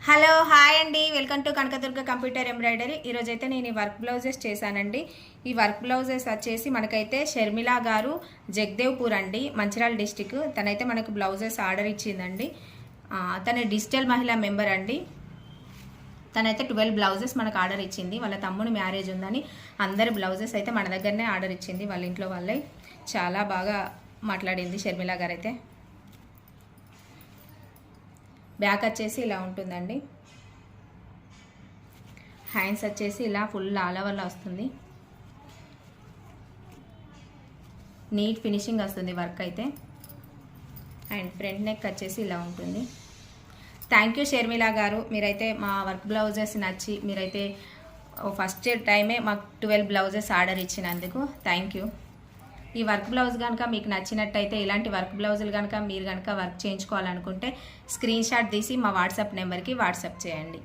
Hello hi అండి, welcome to Kanakadurga computer embroidery. ఈరోజైతే నేను ఈ వర్క్ బ్లౌజెస్ చేశానండి. ఈ వర్క్ బ్లౌజెస్ వచ్చేసి మనకైతే షర్మిలా గారు జగదేవ్పూర్ అండి, మంచిర్యాల డిస్టిక్. తనైతే మనకు బ్లౌజెస్ ఆర్డర్ ఇచ్చిందండి. తన డిజిటల్ మహిళా మెంబర్ అండి. తనైతే 12 బ్లౌజెస్ మనకు ఆర్డర్ ఇచ్చింది. వాళ్ళ తమ్ముడు మ్యారేజ్ ఉందని అందరి బ్లౌజెస్ అయితే మన దగ్గరనే ఆర్డర్ ఇచ్చింది. వాళ్ళ ఇంట్లో వాళ్ళే చాలా బాగా మాట్లాడింది షర్మిలా గారు. అయితే బ్యాక్ వచ్చేసి ఇలా ఉంటుందండి. హ్యాండ్స్ వచ్చేసి ఇలా ఫుల్ ఆల్ ఓవర్లో వస్తుంది. నీట్ ఫినిషింగ్ వస్తుంది వర్క్ అయితే. అండ్ ఫ్రంట్ నెక్ వచ్చేసి ఇలా ఉంటుంది. థ్యాంక్ యూ షర్మిలా గారు, మీరైతే మా వర్క్ బ్లౌజెస్ నచ్చి మీరైతే ఫస్ట్ టైమే మాకు 12 బ్లౌజెస్ ఆర్డర్ ఇచ్చినందుకు థ్యాంక్ యూ. ఈ వర్క్ బ్లౌజ్ కనుక మీకు నచ్చినట్టయితే, ఇలాంటి వర్క్ బ్లౌజులు కనుక మీరు కనుక వర్క్ చేయించుకోవాలనుకుంటే స్క్రీన్ షాట్ తీసి మా వాట్సాప్ నెంబర్కి వాట్సాప్ చేయండి.